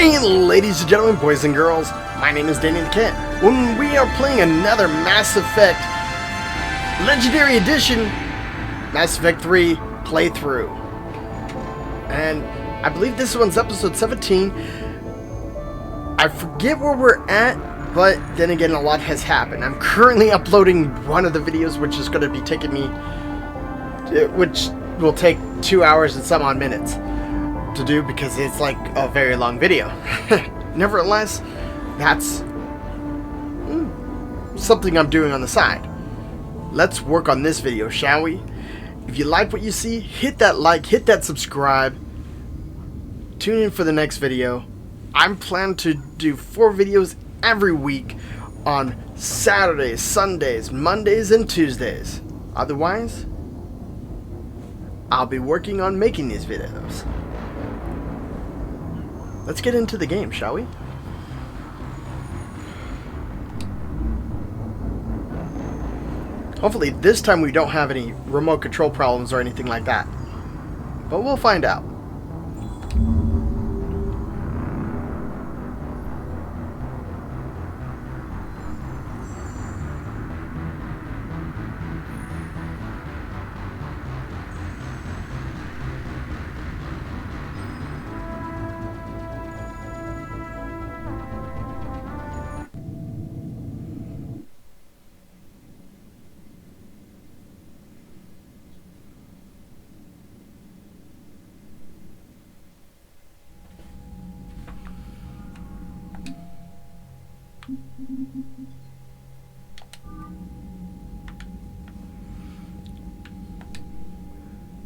Hey ladies and gentlemen, boys and girls, my name is Danny the Cat. When we are playing another Mass Effect Legendary Edition Mass Effect 3 playthrough. And I believe this one's episode 17. I forget where we're at, but then again a lot has happened. I'm currently uploading one of the videos which is going to be taking me, which will take 2 hours and some odd minutes to do because it's like a very long video. Nevertheless, that's something I'm doing on the side. Let's work on this video, shall we? If you like what you see, hit that like, hit that subscribe. Tune in for the next video. I'm planning to do 4 videos every week on Saturdays, Sundays, Mondays, and Tuesdays. Otherwise, I'll be working on making these videos. Let's get into the game, shall we? Hopefully this time we don't have any remote control problems or anything like that. But we'll find out.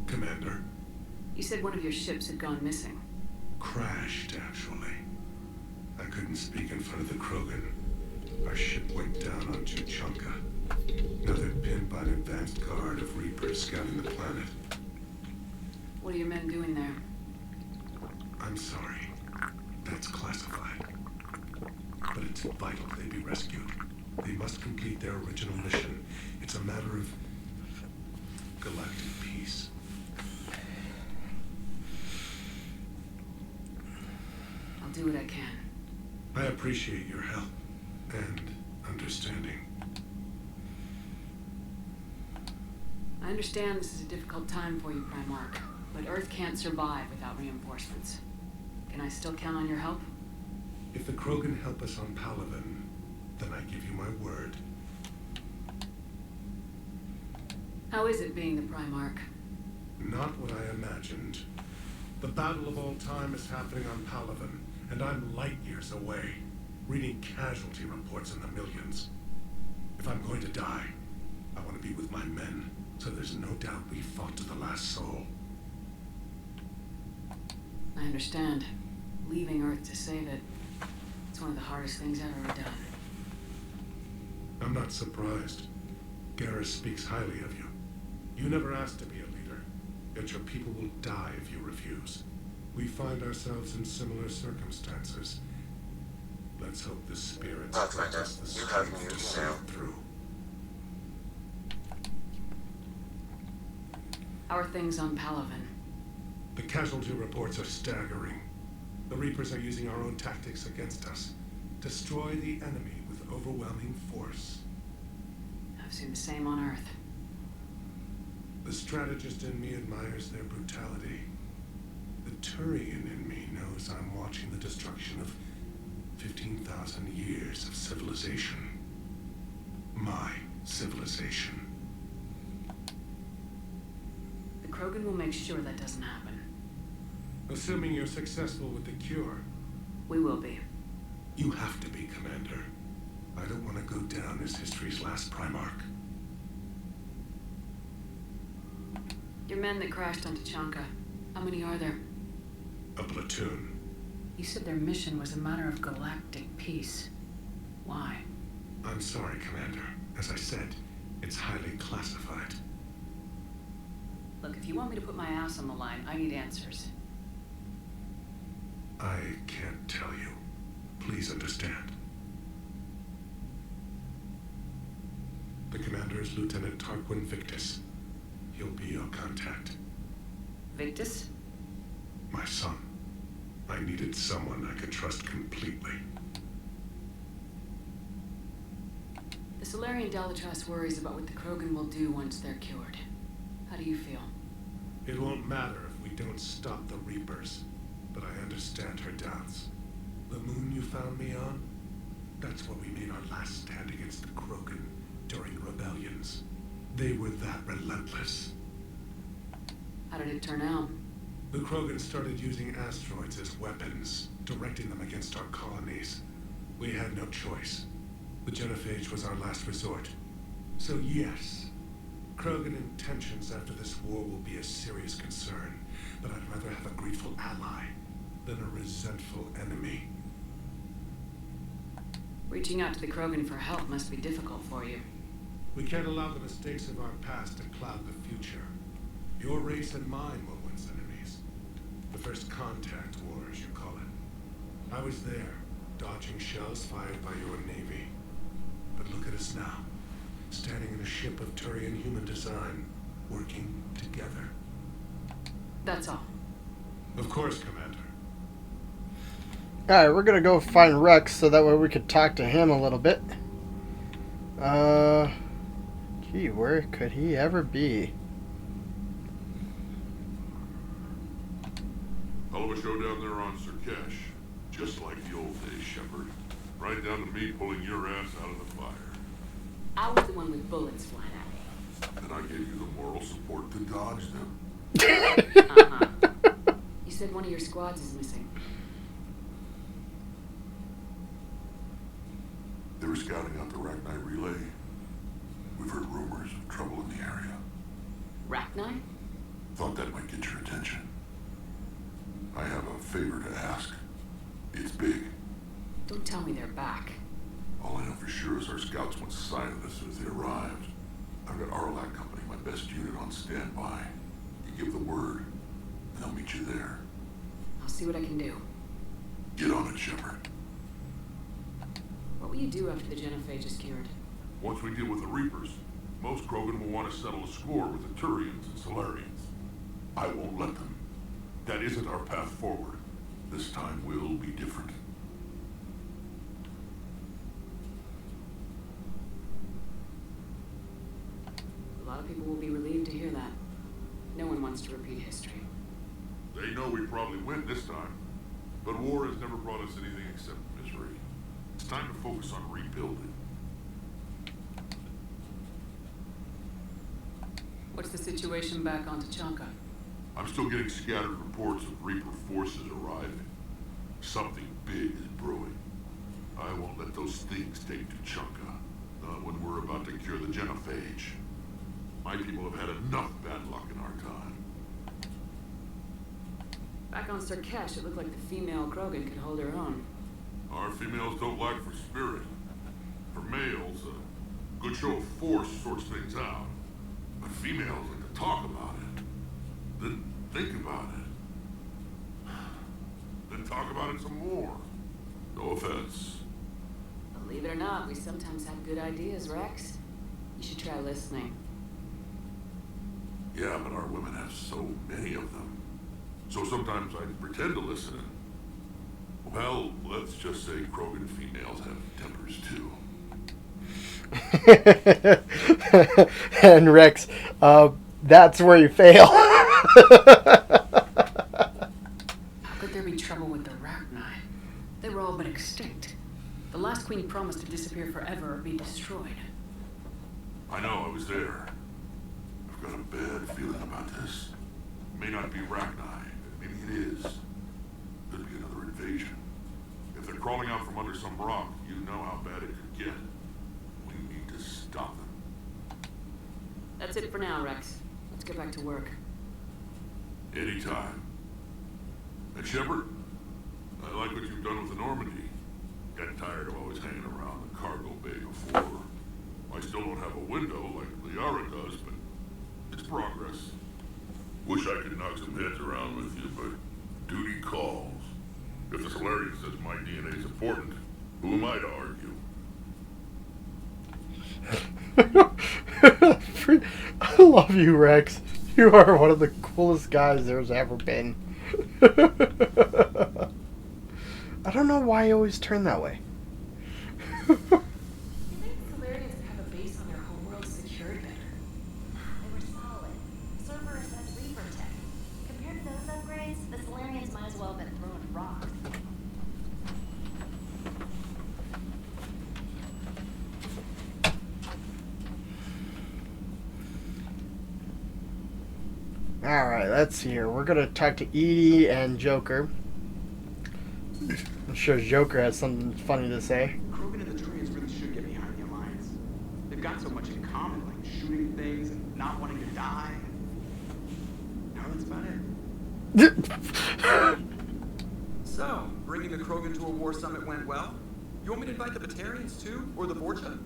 Commander. You said one of your ships had gone missing. Crashed, actually. I couldn't speak in front of the Krogan. Our ship went down on Tuchanka. Now they're pinned by an advanced guard of Reapers scouting the planet. What are your men doing there? I'm sorry. That's classified. But it's vital they be rescued. They must complete their original mission. It's a matter of galactic peace. I'll do what I can. I appreciate your help and understanding. I understand this is a difficult time for you, Primarch, but Earth can't survive without reinforcements. Can I still count on your help? If the Krogan help us on Palaven, then I give you my word. How is it being the Primarch? Not what I imagined. The battle of all time is happening on Palaven, and I'm light years away, reading casualty reports in the millions. If I'm going to die, I want to be with my men, so there's no doubt we fought to the last soul. I understand. Leaving Earth to save it. It's one of the hardest things I've ever done. I'm not surprised. Garrus speaks highly of you. You never asked to be a leader, yet your people will die if you refuse. We find ourselves in similar circumstances. Let's hope the spirits grant us the strength to sail through. How are things on Palaven? The casualty reports are staggering. The Reapers are using our own tactics against us. Destroy the enemy with overwhelming force. I've seen the same on Earth. The strategist in me admires their brutality. The Turian in me knows I'm watching the destruction of 15,000 years of civilization. My civilization. The Krogan will make sure that doesn't happen. Assuming you're successful with the cure. We will be. You have to be, Commander. I don't want to go down as history's last Primarch. Your men that crashed on Tuchanka, how many are there? A platoon. You said their mission was a matter of galactic peace. Why? I'm sorry, Commander. As I said, it's highly classified. Look, if you want me to put my ass on the line, I need answers. I can't tell you. Please understand. The commander is Lieutenant Tarquin Victus. He'll be your contact. Victus? My son. I I needed someone I could trust completely. The Solarian Dalatrass worries about what the Krogan will do once they're cured. How do you feel? It won't matter if we don't stop the Reapers, but I understand her doubts. The moon you found me on? That's where we made our last stand against the Krogan during rebellions. They were that relentless. How did it turn out? The Krogan started using asteroids as weapons, directing them against our colonies. We had no choice. The genophage was our last resort. So yes, Krogan intentions after this war will be a serious concern, but I'd rather have a grateful ally than a resentful enemy. Reaching out to the Krogan for help must be difficult for you. We can't allow the mistakes of our past to cloud the future. Your race and mine were once enemies. The first contact war, as you call it. I was there, dodging shells fired by your navy. But look at us now, standing in a ship of Turian human design, working together. That's all. Of course, Commander. Alright, we're gonna go find Rex so that way we could talk to him a little bit. Gee, where could he ever be? Hell of a show down there on Cerberus. Just like the old days, Shepard. Right down to me pulling your ass out of the fire. I was the one with bullets flying at me. And I gave you the moral support to dodge them. Uh-huh. You said one of your squads is missing. They were scouting out the Rachni relay. We've heard rumors of trouble in the area. Rachni? Thought that might get your attention. I have a favor to ask. It's big. Don't tell me they're back. All I know for sure is our scouts went silent as soon as they arrived. I've got Arlac Company, my best unit, on standby. You give the word, and they'll meet you there. I'll see what I can do. Get on it, Shepard. What will you do after the genophage is cured? Once we deal with the Reapers, most Krogan will want to settle a score with the Turians and Solarians. I won't let them. That isn't our path forward. This time will be different. A lot of people will be relieved to hear that. No one wants to repeat history. They know we probably win this time, but war has never brought us anything except misery. It's time to focus on rebuilding. What's the situation back on Tachanka? I'm still getting scattered reports of Reaper forces arriving. Something big is brewing. I won't let those things take Tachanka. Not when we're about to cure the genophage. My people have had enough bad luck in our time. Back on Cerberus, it looked like the female Krogan could hold her own. Our females don't lack for spirit. For males, a good show of force sorts things out. But females like to talk about it. Then think about it. Then talk about it some more. No offense. Believe it or not, we sometimes have good ideas, Rex. You should try listening. Yeah, but our women have so many of them. So sometimes I pretend to listen. Well, let's just say Krogan females have tempers too. And Rex, that's where you fail. How could there be trouble with the Rachni? They were all but extinct. The last queen promised to disappear forever or be destroyed. I know, I was there. I've got a bad feeling about this. It may not be Rachni. Maybe it is. Could be another invasion. If they're crawling out from under some rock, you know how bad it could get. We need to stop them. That's it for now, Rex. Let's get back to work. Anytime. And Shepard, I like what you've done with the Normandy. Got tired of always hanging around the cargo bay before. I still don't have a window like Liara does, but it's progress. Wish I could knock some heads around with you, but duty calls. If the Solarian says my DNA is important, who am I to argue? I love you, Rex. You are one of the coolest guys there's ever been. why I always turn that way. You think Solarians would have a base on their homeworld secured better? They were solid. Cerberus has Reaper tech. Compared to those upgrades, the Solarians might as well have been throwing rocks. Alright, let's see here. We're gonna talk to Edie and Joker. I'm sure Joker has something funny to say. Krogan and the Turians really should get behind the Alliance. They've got so much in common, like shooting things and not wanting to die. No, that's about it. So, bringing the Krogan to a war summit went well? You want me to invite the Batarians too? Or the Vorcha?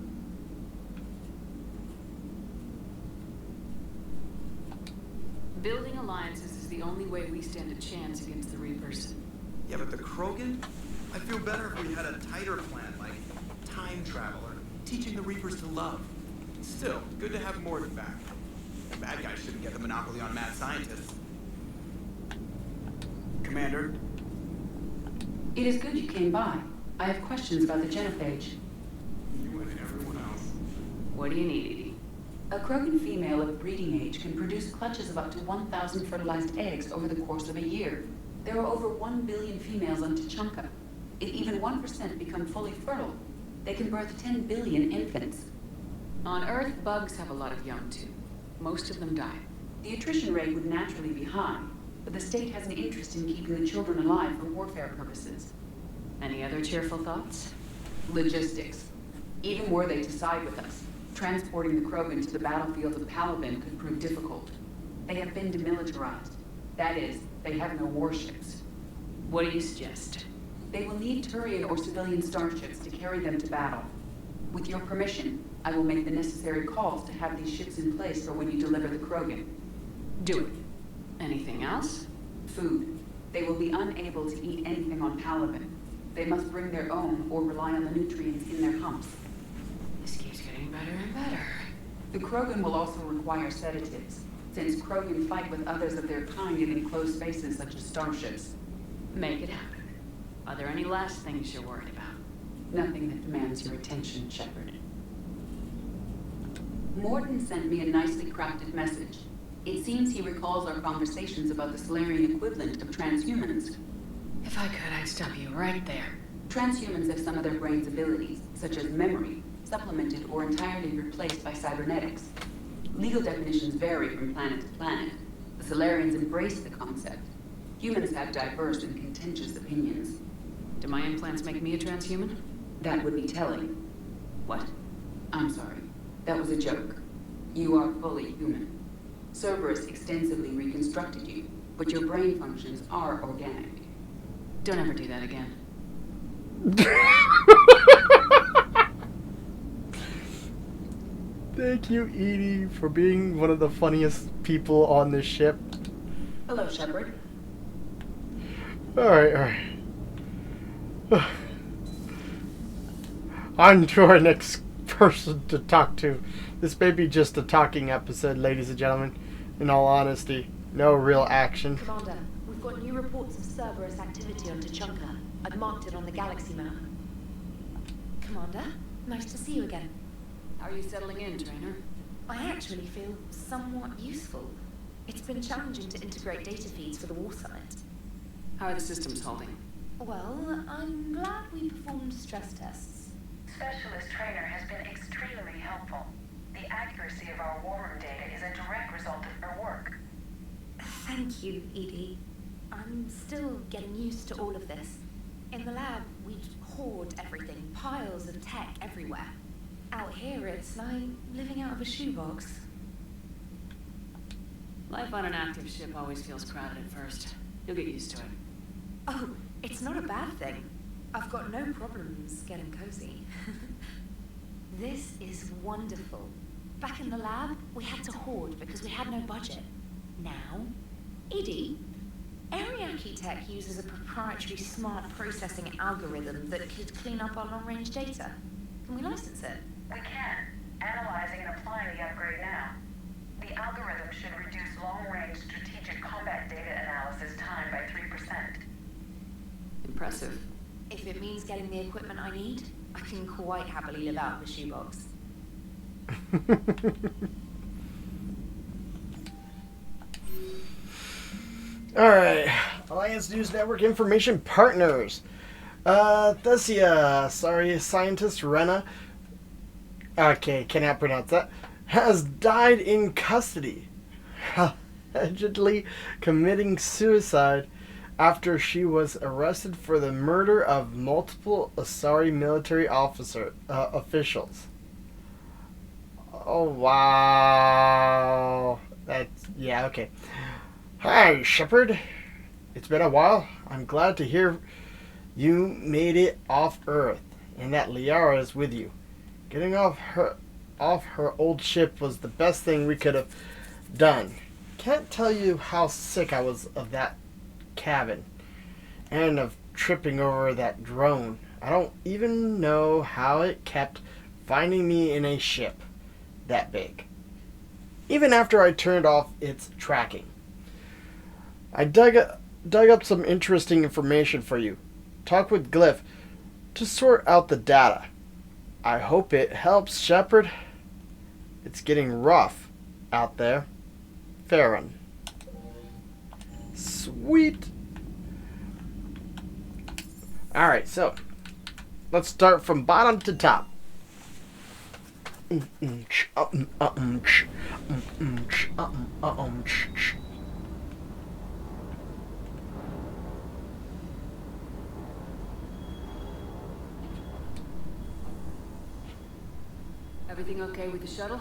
Building alliances is the only way we stand a chance against the Reapers. Yeah, but the Krogan? I feel better if we had a tighter plan, like time travel or teaching the Reapers to love. Still, good to have Morden back. Bad guys shouldn't get the monopoly on mad scientists. Commander? It is good you came by. I have questions about the genophage. You and everyone else. What do you need, Edie? A Krogan female of breeding age can produce clutches of up to 1,000 fertilized eggs over the course of a year. There are over 1 billion females on Tuchanka. If even 1% become fully fertile, they can birth 10 billion infants. On Earth, bugs have a lot of young too. Most of them die. The attrition rate would naturally be high, but the state has an interest in keeping the children alive for warfare purposes. Any other cheerful thoughts? Logistics. Even were they to side with us, transporting the Krogan to the battlefield of Palaven could prove difficult. They have been demilitarized. That is, they have no warships. What do you suggest? They will need Turian or civilian starships to carry them to battle. With your permission, I will make the necessary calls to have these ships in place for when you deliver the Krogan. Do it. Anything else? Food. They will be unable to eat anything on Palaven. They must bring their own or rely on the nutrients in their humps. This keeps getting better and better. The Krogan will also require sedatives, since Krogan fight with others of their kind in enclosed spaces such as starships. Make it happen. Are there any last things you're worried about? Nothing that demands your attention, Shepard. Morden sent me a nicely crafted message. It seems he recalls our conversations about the Solarian equivalent of transhumans. If I could, I'd stop you right there. Transhumans have some of their brain's abilities, such as memory, supplemented or entirely replaced by cybernetics. Legal definitions vary from planet to planet. The Solarians embrace the concept. Humans have diverse and contentious opinions. Do my implants make me a transhuman? That would be telling. What? I'm sorry. That was a joke. You are fully human. Cerberus extensively reconstructed you, but your brain functions are organic. Don't ever do that again. Thank you, Edie, for being one of the funniest people on this ship. Hello, Shepard. Alright. On to our next person to talk to. This may be just a talking episode, ladies and gentlemen. In all honesty, no real action. Commander, we've got new reports of Cerberus activity on Tuchanka. I've marked it on the galaxy map. Commander, nice to see you again. How are you settling in, Trainer? I actually feel somewhat useful. It's been challenging to integrate data feeds for the war summit. How are the systems holding? Well, I'm glad we performed stress tests. Specialist Trainer has been extremely helpful. The accuracy of our war room data is a direct result of her work. Thank you, Edie. I'm still getting used to all of this. In the lab, we'd hoard everything, piles of tech everywhere. Out here, it's like living out of a shoebox. Life on an active ship always feels crowded at first. You'll get used to it. Oh, it's not a bad thing. I've got no problems getting cozy. This is wonderful. Back in the lab, we had to hoard because we had no budget. Now, Edie, Ariake Tech uses a proprietary smart processing algorithm that could clean up our long-range data. Can we license it? We can. Analyzing and applying the upgrade now. The algorithm should reduce long-range strategic combat data analysis time by 3%. Impressive. If it means getting the equipment I need, I can quite happily live out of a shoebox. Alright, Alliance News Network Information Partners. Thesia, sorry, scientist Rena, okay, cannot pronounce that, has died in custody, allegedly committing suicide after she was arrested for the murder of multiple Asari military officials. Oh, wow. That's, yeah, okay. Hi, Shepard. It's been a while. I'm glad to hear you made it off Earth and that Liara is with you. Getting off her old ship was the best thing we could have done. Can't tell you how sick I was of that cabin and of tripping over that drone. I don't even know how it kept finding me in a ship that big, even after I turned off its tracking. I dug up some interesting information for you. Talk with Glyph to sort out the data. I hope it helps, Shepard. It's getting rough out there. Farron. Sweet. Alright, so let's start from bottom to top. Everything okay with the shuttle?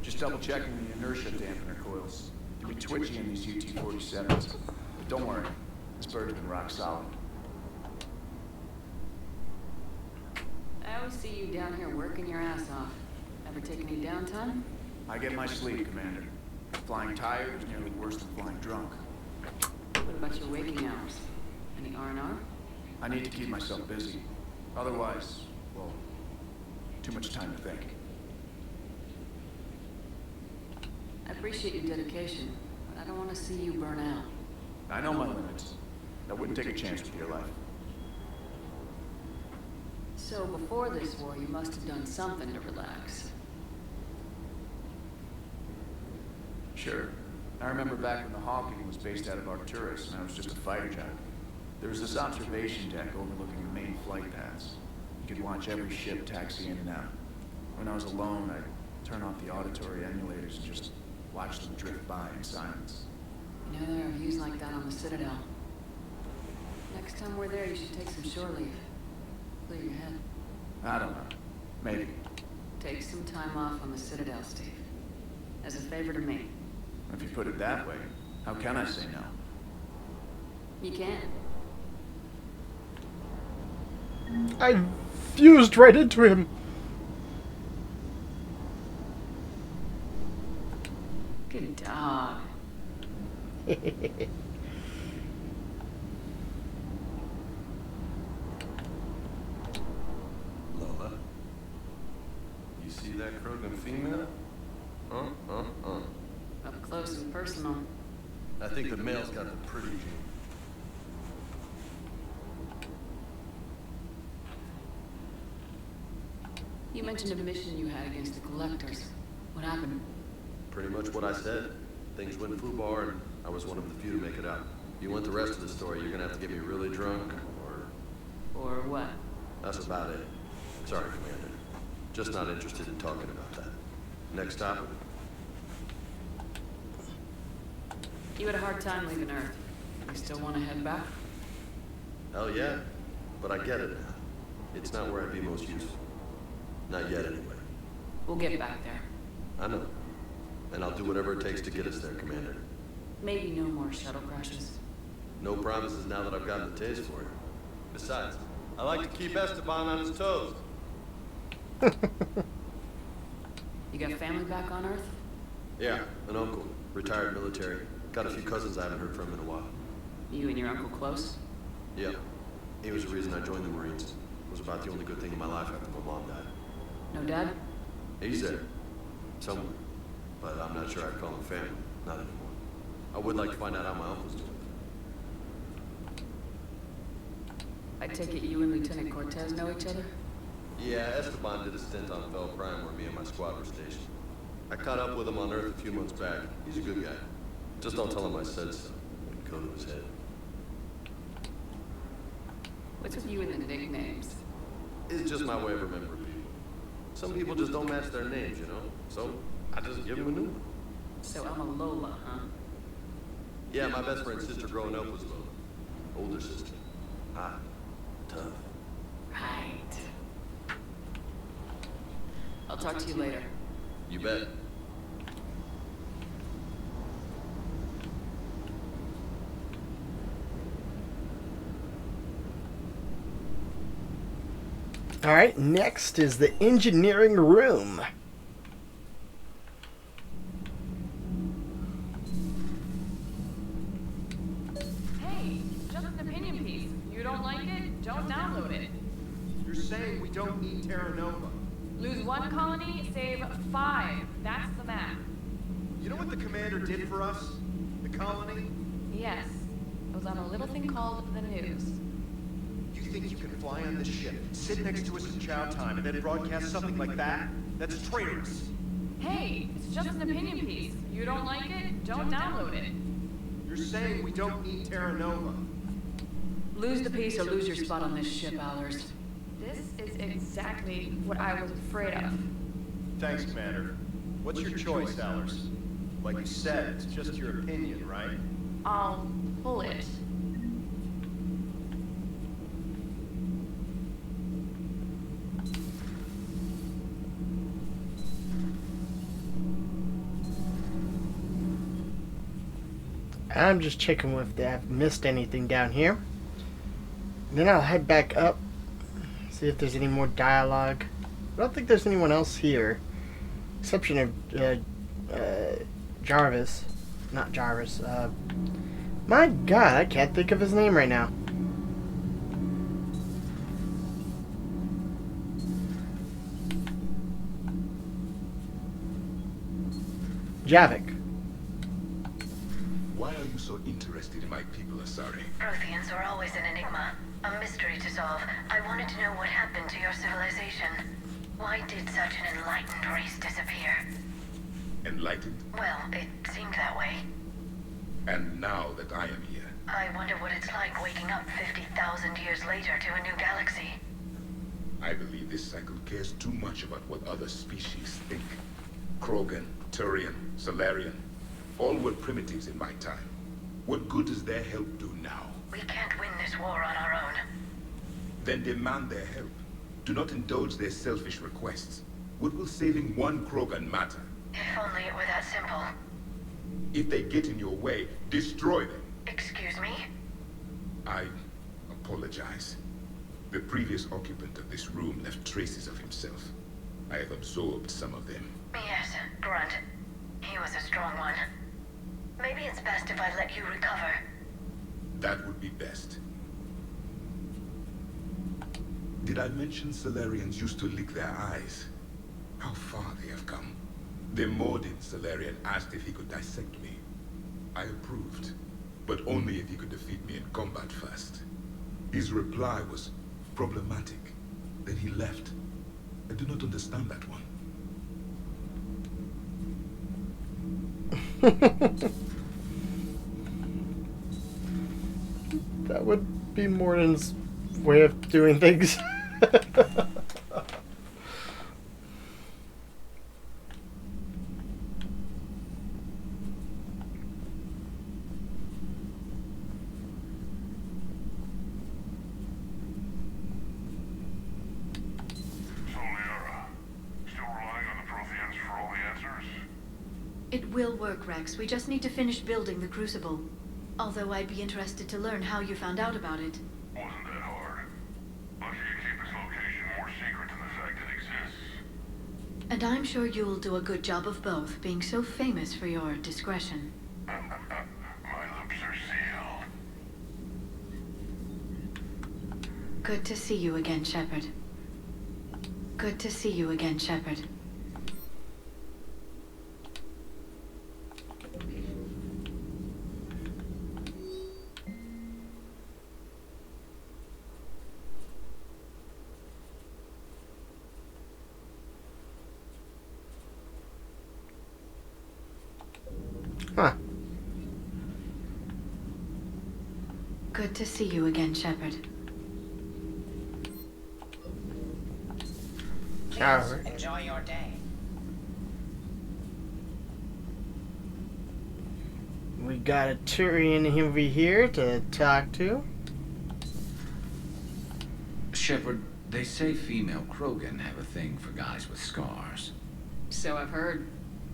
Just double checking the inertia dampener coils. They'll be twitching in these UT-47s. But don't worry, this bird's been rock solid. I always see you down here working your ass off. Ever take any downtime? I get my sleep, Commander. Flying tired is nearly worse than flying drunk. What about your waking hours? Any R&R? I need to keep myself busy. Otherwise, well, too much time to think. I appreciate your dedication, but I don't want to see you burn out. I know my limits. I wouldn't take a chance with your life. So before this war, you must have done something to relax. Sure. I remember back when the Hawking was based out of Arcturus and I was just a fighter jet. There was this observation deck overlooking the main flight paths. You could watch every ship taxi in and out. When I was alone, I'd turn off the auditory emulators and just watch them drift by in silence. You know, there are views like that on the Citadel. Next time we're there, you should take some shore leave. Clear your head. I don't know. Maybe. Take some time off on the Citadel, Steve. As a favor to me. If you put it that way, how can I say no? You can. I fused right into him. Good dog. Lola, you see that Krogan female? Up close and personal. I think the male's got the pretty gene. You mentioned a mission you had against the Collectors. What happened? Pretty much what I said. Things went foobar, and I was one of the few to make it out. If you want the rest of the story, you're gonna have to get me really drunk, Or what? that's about it. Sorry, Commander. Just not interested in talking about that. Next topic. You had a hard time leaving Earth. You still want to head back? Hell yeah, but I get it now. It's not where I'd be most useful. Not yet, anyway. We'll get back there. I know. And I'll do whatever it takes to get us there, Commander. Maybe no more shuttle crashes. No promises now that I've gotten the taste for it. Besides, I like to keep Esteban on his toes. You got family back on Earth? Yeah, an uncle, retired military. Got a few cousins I haven't heard from in a while. You and your uncle close? Yeah, he was the reason I joined the Marines. It was about the only good thing in my life after my mom died. No dad? He's there, somewhere, but I'm not sure I'd call him family, not anymore. I would like to find out how my uncle's doing. I take it you and Lieutenant Cortez know each other? Yeah, Esteban did a stint on Bell Prime where me and my squad were stationed. I caught up with him on Earth a few months back. He's a good guy. Just don't tell him I said so. It'd go to his head. What's with you and the nicknames? It's just my way of remembering people. Some people just don't match their names, you know? So, I just give them a new one. So I'm a Lola, huh? Yeah, my best friend's sister growing up was Lola. Older sister. Hot. Tough. Right. I'll talk to you later. You bet. Alright, next is the engineering room. Hey, just an opinion piece. You don't like it? Don't download it. You're saying we don't need Terra Nova. Lose 1 colony, save 5. That's the map. You know what the commander did for us? The colony? Yes. It was on a little thing called the news. You think you can fly on this ship, sit next to us in chow time, and then broadcast something like that? That's traitorous. Hey, it's just an opinion piece. You don't like it? Don't download it. You're saying we don't need Terra Nova. Lose the piece or lose your spot on this ship, Allers. This is exactly what I was afraid of. Thanks, Commander. What's your choice, Allers? Like you said, it's just your opinion, right? I'll pull it. I'm just checking if I've missed anything down here. Then I'll head back up, see if there's any more dialogue. I don't think there's anyone else here, exception of Jarvis. Not Jarvis. My God, I can't think of his name right now. Javik. Why are you so interested in my people, Asari? Protheans are always an enigma, a mystery to solve. I wanted to know what happened to your civilization. Why did such an enlightened race disappear? Enlightened? Well, it seemed that way. And now that I am here, I wonder what it's like waking up 50,000 years later to a new galaxy. I believe this cycle cares too much about what other species think. Krogan, Turian, Solarian, all were primitives in my time. What good does their help do now? We can't win this war on our own. Then demand their help. Do not indulge their selfish requests. What will saving one Krogan matter? If only it were that simple. If they get in your way, destroy them. Excuse me? I apologize. The previous occupant of this room left traces of himself. I have absorbed some of them. Yes, Grunt. He was a strong one. Maybe it's best if I let you recover. That would be best. Did I mention Solarians used to lick their eyes? How far they have come. The Mordin Solarian asked if he could dissect me. I approved, but only if he could defeat me in combat first. His reply was problematic. Then he left. I do not understand that one. That would be Morden's way of doing things. So, Liara, still relying on the Protheans for all the answers? It will work, Rex. We just need to finish building the Crucible. Although I'd be interested to learn how you found out about it. Wasn't that hard. Lucky you keep its location more secret than the fact it exists. And I'm sure you'll do a good job of both, being so famous for your discretion. My lips are sealed. Good to see you again, Shepard. Good to see you again, Shepard. Huh. Good to see you again, Shepard. Please Alright. enjoy your day. We got a Turian over here to talk to. Shepard, they say female Krogan have a thing for guys with scars. So I've heard.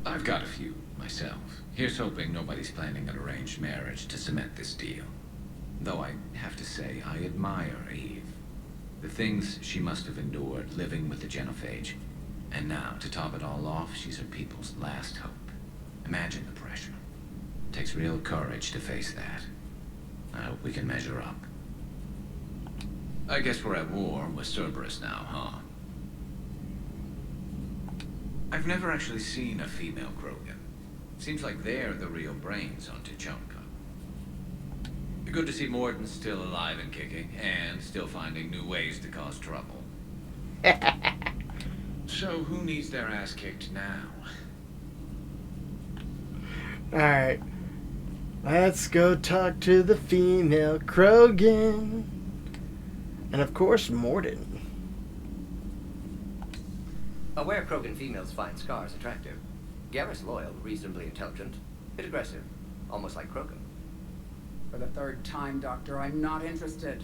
I've got a few, myself. Here's hoping nobody's planning an arranged marriage to cement this deal. Though I have to say, I admire Eve. The things she must have endured living with the genophage. And now, to top it all off, she's her people's last hope. Imagine the pressure. It takes real courage to face that. I hope we can measure up. I guess we're at war with Cerberus now, huh? I've never actually seen a female Krogan. Seems like they're the real brains on Tuchanka. Good to see Morton still alive and kicking, and still finding new ways to cause trouble. So who needs their ass kicked now? Alright. Let's go talk to the female Krogan. And of course, Morden. Aware Krogan females find scars attractive. Garrus loyal, reasonably intelligent, bit aggressive, almost like Krogan. For the third time, Doctor, I'm not interested.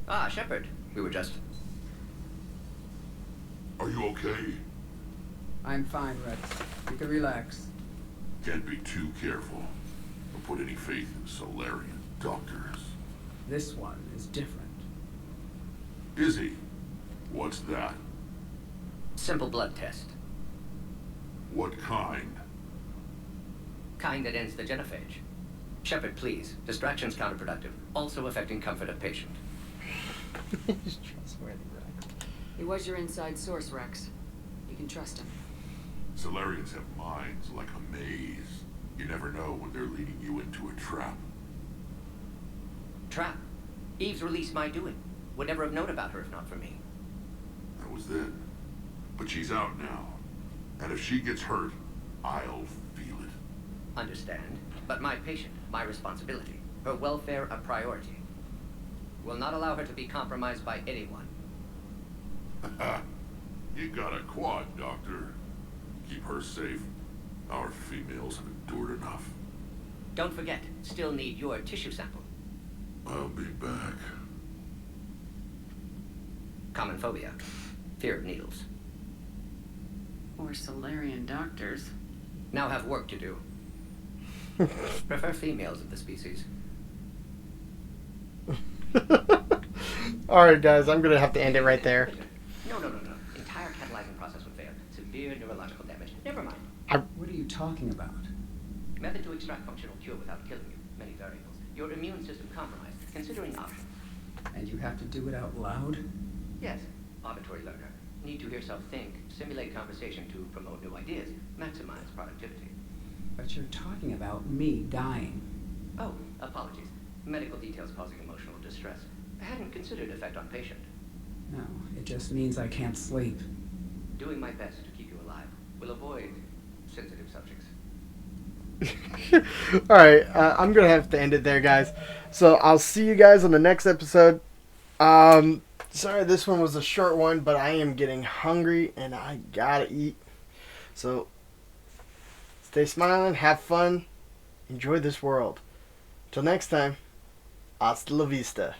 Ah, Shepard. We were just... Are you okay? I'm fine, Rex. You can relax. Can't be too careful. Or put any faith in Solarian doctors. This one is different. Is he? What's that? Simple blood test. What kind? Kind that ends the genophage. Shepard, please. Distraction's counterproductive. Also affecting comfort of patient. He's trustworthy, Rex. He was your inside source, Rex. You can trust him. Solarians have minds like a maze. You never know when they're leading you into a trap. Trap. Eve's released my doing. Would never have known about her if not for me. That was then. But she's out now. And if she gets hurt, I'll feel it. Understand. But my patient, my responsibility. Her welfare a priority. Will not allow her to be compromised by anyone. You got a quad, Doctor. Keep her safe. Our females have endured enough. Don't forget, still need your tissue sample. I'll be back. Common phobia. Fear of needles. Or Solarian doctors. Now have work to do. Prefer females of the species. Alright, guys, I'm gonna have to end it right there. No. Entire catalyzing process would fail. Severe neurological damage. Never mind. What are you talking about? Method to extract functional cure without killing you. Many variables. Your immune system compromised. Considering options. And you have to do it out loud? Yes. Auditory learner. Need to hear self think. Simulate conversation to promote new ideas. Maximize productivity. But you're talking about me dying. Oh, apologies. Medical details causing emotional distress. I hadn't considered effect on patient. No, it just means I can't sleep. Doing my best to keep you alive. Will avoid sensitive subjects. Alright, I'm gonna have to end it there, guys. So I'll see you guys on the next episode. Sorry this one was a short one, but I am getting hungry and I gotta eat. So stay smiling, have fun, enjoy this world. Till next time, hasta la vista.